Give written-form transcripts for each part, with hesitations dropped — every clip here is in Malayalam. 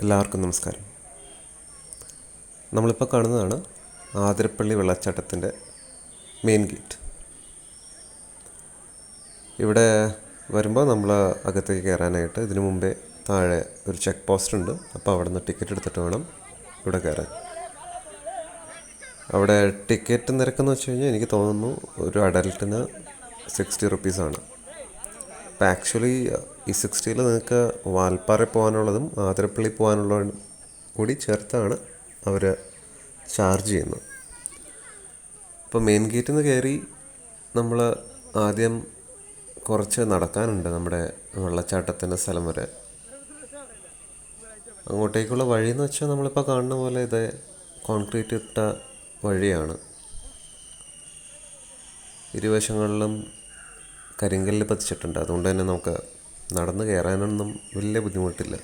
എല്ലാവർക്കും നമസ്കാരം. നമ്മളിപ്പോൾ കാണുന്നതാണ് ആതിരപ്പള്ളി വെള്ളച്ചാട്ടത്തിൻ്റെ മെയിൻ ഗേറ്റ്. ഇവിടെ വരുമ്പോൾ നമ്മൾ അകത്തേക്ക് കയറാനായിട്ട് ഇതിനു മുമ്പേ താഴെ ഒരു ചെക്ക് പോസ്റ്റ് ഉണ്ട്. അപ്പോൾ അവിടെ നിന്ന് ടിക്കറ്റ് എടുത്തിട്ട് വേണം ഇവിടെ കയറാൻ. അവിടെ ടിക്കറ്റ് നിരക്കെന്ന് വെച്ച് കഴിഞ്ഞാൽ എനിക്ക് തോന്നുന്നു ഒരു അഡൽട്ടിന് 60 റുപ്പീസാണ്. അപ്പോൾ ആക്ച്വലി ഈ 60-ൽ നിങ്ങൾക്ക് വാൽപ്പാറ പോകാനുള്ളതും ആതിരപ്പള്ളി പോകാനുള്ളതും കൂടി ചേർത്താണ് അവർ ചാർജ് ചെയ്യുന്നത്. അപ്പോൾ മെയിൻ ഗേറ്റിൽ നിന്ന് കയറി നമ്മൾ ആദ്യം കുറച്ച് നടക്കാനുണ്ട് നമ്മുടെ വെള്ളച്ചാട്ടത്തിൻ്റെ സ്ഥലം വരെ. അങ്ങോട്ടേക്കുള്ള വഴിയെന്ന് വെച്ചാൽ നമ്മളിപ്പോൾ കാണുന്ന പോലെ ഇത് കോൺക്രീറ്റ് ഇട്ട വഴിയാണ്. ഇരുവശങ്ങളിലും കരിങ്കല്ല് പതിച്ചിട്ടുണ്ട്. അതുകൊണ്ട് തന്നെ നമുക്ക് നടന്ന് കയറാനൊന്നും വലിയ ബുദ്ധിമുട്ടില്ല.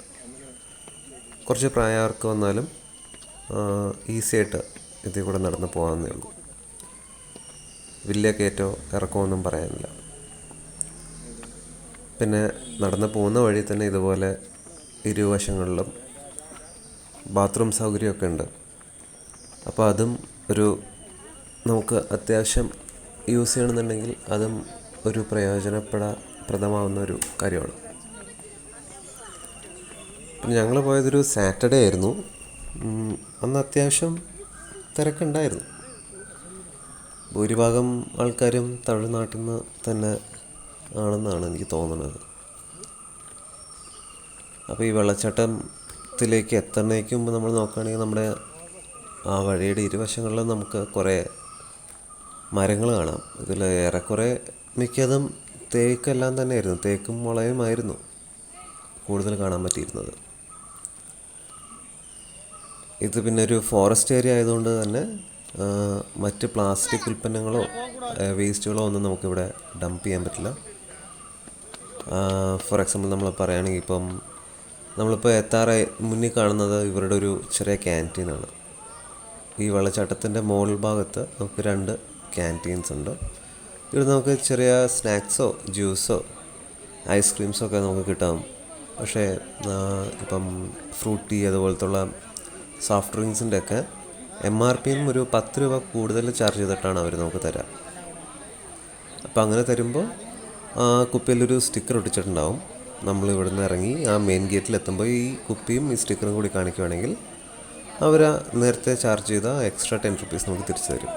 കുറച്ച് പ്രായമാർക്ക് വന്നാലും ഈസി ആയിട്ട് ഇതിൽ കൂടെ നടന്ന് പോകാമെന്നേ ഉള്ളൂ. വലിയ കയറ്റോ ഇറക്കമൊന്നും പറയാനില്ല. പിന്നെ നടന്ന് പോകുന്ന വഴി തന്നെ ഇതുപോലെ ഇരുവശങ്ങളിലും ബാത്റൂം സൗകര്യമൊക്കെ ഉണ്ട്. അപ്പോൾ അതും നമുക്ക് അത്യാവശ്യം യൂസ് ചെയ്യണമെന്നുണ്ടെങ്കിൽ അതും ഒരു പ്രയോജനപ്രദമാവുന്ന ഒരു കാര്യമാണ്. പിന്നെ ഞങ്ങൾ പോയതൊരു സാറ്റർഡേ ആയിരുന്നു. അന്ന് അത്യാവശ്യം തിരക്കുണ്ടായിരുന്നു. ഭൂരിഭാഗം ആൾക്കാരും തമിഴ്നാട്ടിൽ നിന്ന് തന്നെ ആണെന്നാണ് എനിക്ക് തോന്നുന്നത്. അപ്പോൾ ഈ വെള്ളച്ചാട്ടത്തിലേക്ക് എത്തുന്നതിന് മുമ്പ് നമ്മൾ നോക്കുകയാണെങ്കിൽ നമ്മുടെ ആ വഴിയുടെ ഇരുവശങ്ങളിലും നമുക്ക് കുറേ മരങ്ങൾ കാണാം. ഇതിൽ ഏറെക്കുറെ മിക്കതും തേക്കെല്ലാം തന്നെയായിരുന്നു. തേക്കും മുളയുമായിരുന്നു കൂടുതൽ കാണാൻ പറ്റിയിരുന്നത്. ഇത് പിന്നെ ഒരു ഫോറസ്റ്റ് ഏരിയ ആയതുകൊണ്ട് തന്നെ മറ്റ് പ്ലാസ്റ്റിക് ഉൽപ്പന്നങ്ങളോ വേസ്റ്റുകളോ ഒന്നും നമുക്കിവിടെ ഡംപ് ചെയ്യാൻ പറ്റില്ല. ഫോർ എക്സാമ്പിൾ നമ്മൾ പറയുകയാണെങ്കിൽ ഇപ്പം നമ്മളിപ്പോൾ എത്താറായി മുന്നിൽ കാണുന്നത് ഇവരുടെ ഒരു ചെറിയ ക്യാൻറ്റീനാണ്. ഈ വെള്ളച്ചാട്ടത്തിൻ്റെ മുകൾ ഭാഗത്ത് നമുക്ക് 2 ക്യാൻറ്റീൻസ് ഉണ്ട്. ഇവിടെ നമുക്ക് ചെറിയ സ്നാക്സോ ജ്യൂസോ ഐസ്ക്രീംസോ ഒക്കെ നമുക്ക് കിട്ടാം. പക്ഷേ ഇപ്പം ഫ്രൂട്ടി അതുപോലത്തുള്ള സോഫ്റ്റ് ഡ്രിങ്ക്സിൻ്റെ ഒക്കെ MRP ഒരു 10 രൂപ കൂടുതൽ ചാർജ് ചെയ്തിട്ടാണ് അവർ നമുക്ക് തരാം. അപ്പോൾ അങ്ങനെ തരുമ്പോൾ ആ കുപ്പിയിലൊരു സ്റ്റിക്കർ ഒട്ടിച്ചിട്ടുണ്ടാവും. നമ്മൾ ഇവിടുന്ന് ഇറങ്ങി ആ മെയിൻ ഗേറ്റിലെത്തുമ്പോൾ ഈ കുപ്പിയും ഈ സ്റ്റിക്കറും കൂടി കാണിക്കുകയാണെങ്കിൽ അവർ നേരത്തെ ചാർജ് ചെയ്ത എക്സ്ട്രാ 10 റുപ്പീസ് നമുക്ക് തിരിച്ചു തരും.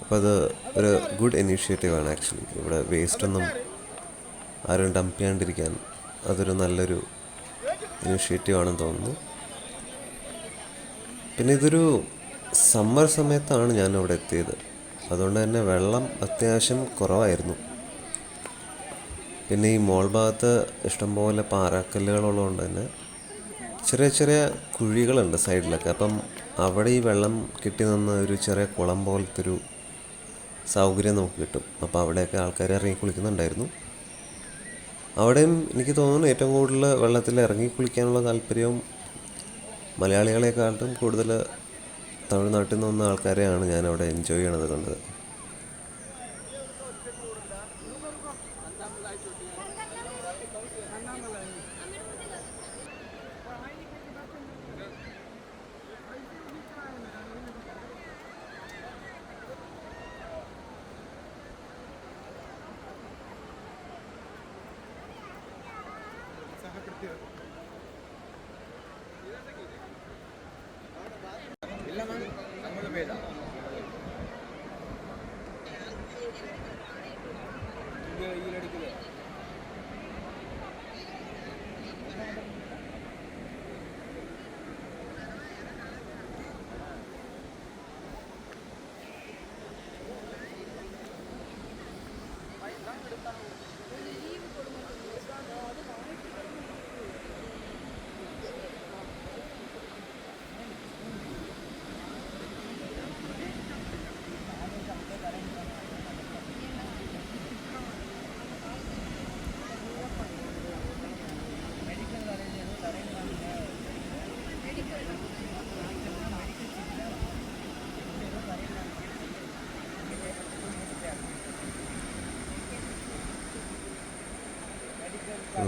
അപ്പോൾ അത് ഒരു ഗുഡ് ഇനീഷ്യേറ്റീവാണ് ആക്ച്വലി. ഇവിടെ വേസ്റ്റൊന്നും ആരും ഡംപ് ചെയ്യാണ്ടിരിക്കാൻ അതൊരു നല്ലൊരു ഇനീഷ്യേറ്റീവാണെന്ന് തോന്നുന്നു. പിന്നെ ഇതൊരു സമ്മർ സമയത്താണ് ഞാൻ അവിടെ എത്തിയത്. അതുകൊണ്ട് തന്നെ വെള്ളം അത്യാവശ്യം കുറവായിരുന്നു. പിന്നെ ഈ മോൾ ഭാഗത്ത് ഇഷ്ടംപോലെ പാറക്കല്ലുകളുള്ളതുകൊണ്ട് തന്നെ ചെറിയ ചെറിയ കുഴികളുണ്ട് സൈഡിലൊക്കെ. അപ്പം അവിടെ ഈ വെള്ളം കിട്ടി നിന്ന് ഒരു ചെറിയ കുളം പോലത്തെ സൗകര്യം നമുക്ക് കിട്ടും. അപ്പോൾ അവിടെയൊക്കെ ആൾക്കാർ ഇറങ്ങി കുളിക്കുന്നുണ്ടായിരുന്നു. അവിടെയും എനിക്ക് തോന്നുന്നു ഏറ്റവും കൂടുതൽ വെള്ളത്തിൽ ഇറങ്ങി കുളിക്കാനുള്ള താല്പര്യവും മലയാളികളെക്കാളും കൂടുതൽ തമിഴ്നാട്ടിൽ നിന്ന് വന്ന ആൾക്കാരെയാണ് ഞാനവിടെ എൻജോയ് ചെയ്യണത് കണ്ടത്.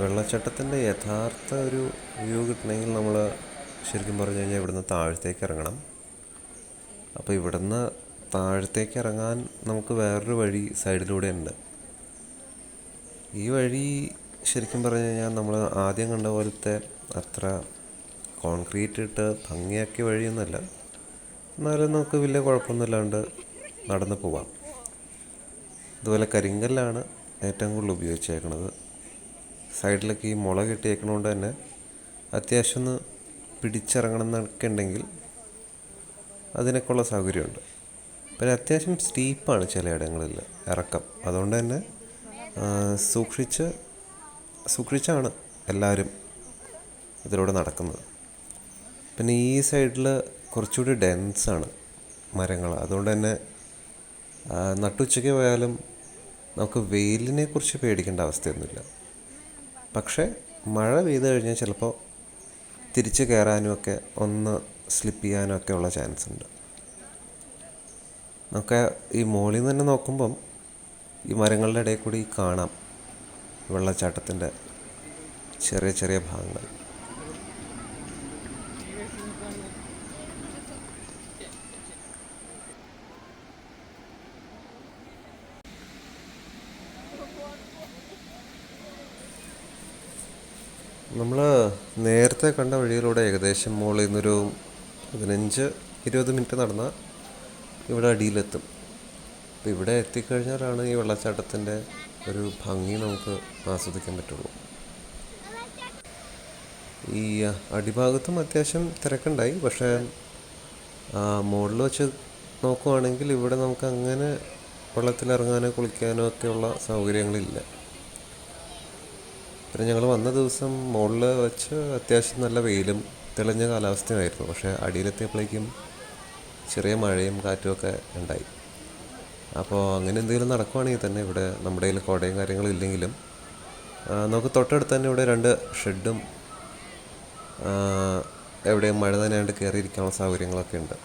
വെള്ളച്ചാട്ടത്തിൻ്റെ യഥാർത്ഥ ഒരു വ്യൂ കിട്ടണമെങ്കിൽ നമ്മൾ ശരിക്കും പറഞ്ഞു കഴിഞ്ഞാൽ ഇവിടുന്ന് താഴത്തേക്ക് ഇറങ്ങണം. അപ്പോൾ ഇവിടുന്ന് താഴത്തേക്ക് ഇറങ്ങാൻ നമുക്ക് വേറൊരു വഴി സൈഡിലൂടെ ഉണ്ട്. ഈ വഴി ശരിക്കും പറഞ്ഞു കഴിഞ്ഞാൽ നമ്മൾ ആദ്യം കണ്ട പോലത്തെ അത്ര കോൺക്രീറ്റ് ഇട്ട് ഭംഗിയാക്കിയ വഴിയൊന്നുമല്ല. എന്നാലും നമുക്ക് വലിയ കുഴപ്പമൊന്നുമില്ലാണ്ട് നടന്നു പോവാം. ഇതുപോലെ കരിങ്കല്ലാണ് ഏറ്റവും കൂടുതൽ ഉപയോഗിച്ചേക്കുന്നത്. സൈഡിലൊക്കെ ഈ മുള കെട്ടിയേക്കണോണ്ട് തന്നെ അത്യാവശ്യം ഒന്ന് പിടിച്ചിറങ്ങണം എന്നൊക്കെ ഉണ്ടെങ്കിൽ അതിനൊക്കെയുള്ള സൗകര്യമുണ്ട്. പിന്നെ അത്യാവശ്യം സ്റ്റീപ്പാണ് ചിലയിടങ്ങളിൽ ഇറക്കം. അതുകൊണ്ട് തന്നെ സൂക്ഷിച്ചാണ് എല്ലാവരും ഇതിലൂടെ നടക്കുന്നത്. പിന്നെ ഈ സൈഡിൽ കുറച്ചുകൂടി ഡെൻസാണ് മരങ്ങൾ. അതുകൊണ്ട് തന്നെ നട്ടുച്ചയ്ക്ക് പോയാലും നമുക്ക് വെയിലിനെ കുറിച്ച് പേടിക്കേണ്ട അവസ്ഥയൊന്നുമില്ല. പക്ഷേ മഴ പെയ്ത് കഴിഞ്ഞാൽ ചിലപ്പോൾ തിരിച്ച് കയറാനുമൊക്കെ ഒന്ന് സ്ലിപ്പ് ചെയ്യാനൊക്കെ ഉള്ള ചാൻസ് ഉണ്ട്. നമുക്ക് ഈ മുകളിൽ നിന്ന് തന്നെ നോക്കുമ്പം ഈ മരങ്ങളുടെ ഇടയിൽ കൂടി കാണാം വെള്ളച്ചാട്ടത്തിൻ്റെ ചെറിയ ചെറിയ ഭാഗങ്ങൾ. നമ്മൾ നേരത്തെ കണ്ട വഴിയിലൂടെ ഏകദേശം മുകളിൽ നിന്നൊരു 15-20 മിനിറ്റ് നടന്നാൽ ഇവിടെ അടിയിലെത്തും. അപ്പോൾ ഇവിടെ എത്തിക്കഴിഞ്ഞാലാണ് ഈ വെള്ളച്ചാട്ടത്തിൻ്റെ ഒരു ഭംഗി നമുക്ക് ആസ്വദിക്കാൻ പറ്റുള്ളൂ. ഈ അടിഭാഗത്തും അത്യാവശ്യം തിരക്കുണ്ടായി. പക്ഷേ മുകളിൽ വെച്ച് നോക്കുവാണെങ്കിൽ ഇവിടെ നമുക്ക് അങ്ങനെ വെള്ളത്തിലിറങ്ങാനോ കുളിക്കാനോ ഒക്കെയുള്ള സൗകര്യങ്ങളില്ല. പിന്നെ ഞങ്ങൾ വന്ന ദിവസം മുകളിൽ വെച്ച് അത്യാവശ്യം നല്ല വെയിലും തെളിഞ്ഞ കാലാവസ്ഥയുമായിരുന്നു. പക്ഷേ അടിയിലെത്തിയപ്പോഴേക്കും ചെറിയ മഴയും കാറ്റുമൊക്കെ ഉണ്ടായി. അപ്പോൾ അങ്ങനെ എന്തെങ്കിലും നടക്കുവാണെങ്കിൽ തന്നെ ഇവിടെ നമ്മുടെ കയ്യിൽ കുടയും കാര്യങ്ങളും ഇല്ലെങ്കിലും നമുക്ക് തൊട്ടടുത്ത് തന്നെ ഇവിടെ 2 ഷെഡും എവിടെയും മഴ നനയാണ്ട് കയറിയിരിക്കാനുള്ള സൗകര്യങ്ങളൊക്കെ ഉണ്ട്.